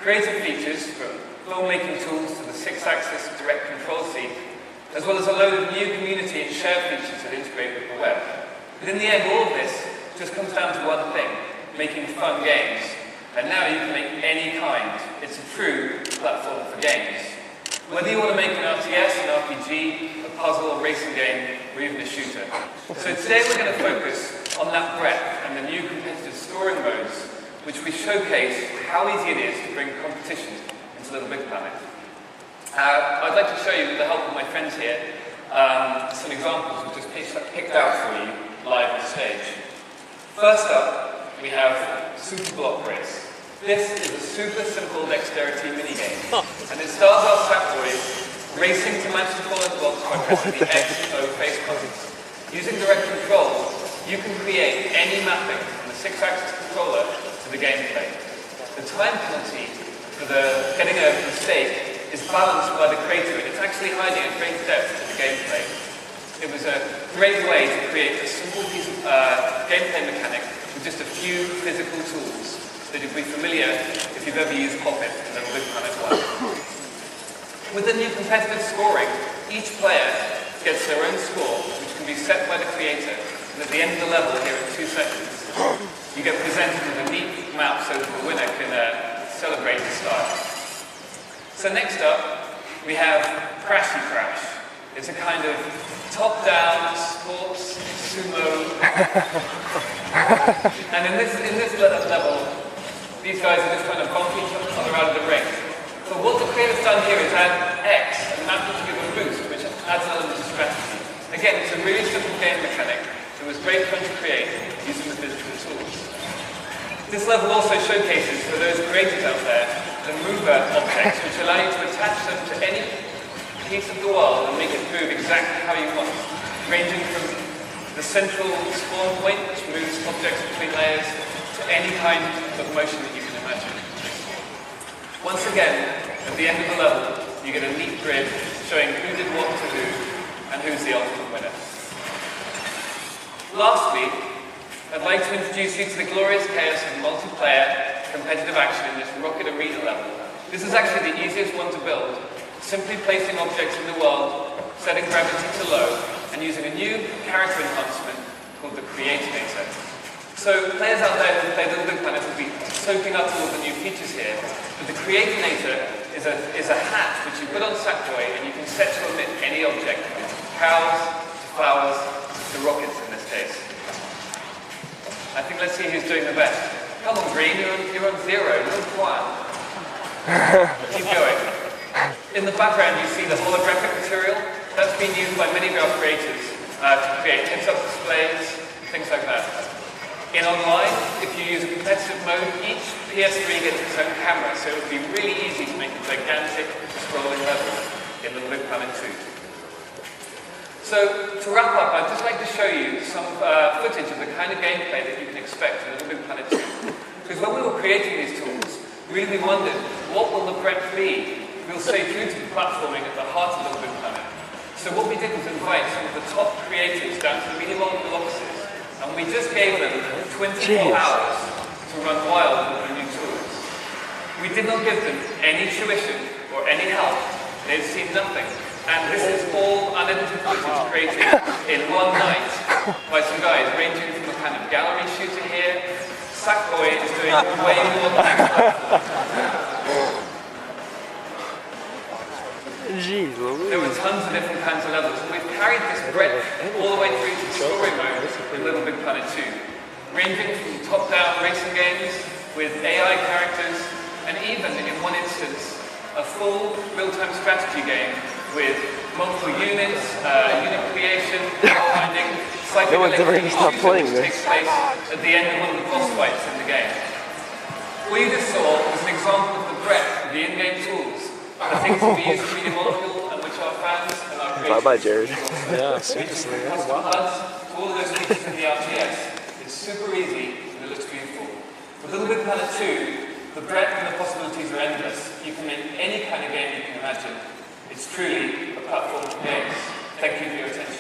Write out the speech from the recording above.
creative features from filmmaking tools to the 6-axis direct control seat, as well as a load of new community and share features that integrate with the web. But in the end, all of this just comes down to one thing: making fun games. And now you can make any kind. It's a true platform for games. Whether you want to make an RTS, an RPG, a puzzle, a racing game, or even a shooter. So today we're going to focus on that breadth and the new competitive scoring modes, which we showcase how easy it is to bring competition into LittleBigPlanet. I'd like to show you, with the help of my friends here, some examples we've just picked out for you live on stage. First up, we have Super Block Race. This is a super simple dexterity minigame, and it stars our Sackboys racing to match the following blocks by pressing the X and O face buttons. Using direct control, you can create any mapping from the 6-axis controller to the gameplay. The time penalty for the getting a mistake is balanced by the creator, and it's actually hiding a great depth to the gameplay. It was a great way to create a simple piece of gameplay mechanic with just a few physical tools that you'll be familiar if you've ever used Poppet in LittleBigPlanet 1. With the new competitive scoring, each player gets their own score, which can be set by the creator, and at the end of the level, here in 2 seconds, you get presented with a neat map so that the winner can celebrate the style. So next up, we have Crafty Crash. It's a kind of top-down sports sumo, and in this level, these guys are just trying to bump each other out of the ring. So what the creator's done here is add X and map it to give a boost, which adds an element of strategy. Again, it's a really simple game mechanic that was great fun to create using the physical tools. This level also showcases, for those creators out there, the mover objects, which allow you to attach them to any piece of the world and make it move exactly how you want, ranging from the central spawn point, which moves objects between layers, to any kind of motion that you can imagine. Once again, at the end of the level, you get a neat grid showing who did what to who and who's the ultimate winner. Lastly, I'd like to introduce you to the glorious chaos of multiplayer competitive action in this Rocket Arena level. This is actually the easiest one to build, simply placing objects in the world, setting gravity to low, and using a new character enhancement called the Creatinator. So players out there who play LittleBigPlanet will be soaking up all the new features here, but the Creatinator is a hat which you put on Sackboy and you can set to emit any object, from cows, to flowers, to rockets in this case. I think let's see who's doing the best. Come on, Green, you're on 0, you're quiet. Keep going. In the background you see the holographic material. That's been used by many of our creators to create heads-up displays, things like that. In online, if you use a competitive mode, each PS3 gets its own camera, so it would be really easy to make a gigantic scrolling level in LittleBigPlanet 2. So, to wrap up, I'd just like to show you some footage of the kind of gameplay that you can expect in LittleBigPlanet 2. Because when we were creating these tools, really we wondered, what will the breadth be? We'll stay true to the platforming at the heart of LittleBigPlanet. So what we did was invite some of the top creators down to the media-modeling offices, and we just gave them 24 hours to run wild with the new tools. We did not give them any tuition or any help. They've seen nothing. And this is all unedited footage created in one night by some guys ranging from a kind of gallery shooter here. Sackboy is doing way more than There were tons of different kinds of levels, and we've carried this breadth all the way through to story mode in LittleBigPlanet 2, ranging from top-down racing games with AI characters, and even, in one instance, a full real-time strategy game with multiple units, unit creation, finding, psychedelic which takes place at the end of one of the boss fights in the game. What you just saw was an example of the breadth of the in-game tools. The things that we use to media molecule and which our fans and our creators bye Jared. Yeah, seriously. All of those features in the RTS, it's super easy and it looks beautiful. With LittleBigPlanet 2, the breadth and the possibilities are endless. You can make any kind of game you can imagine. It's truly a platform for games. Thank you for your attention.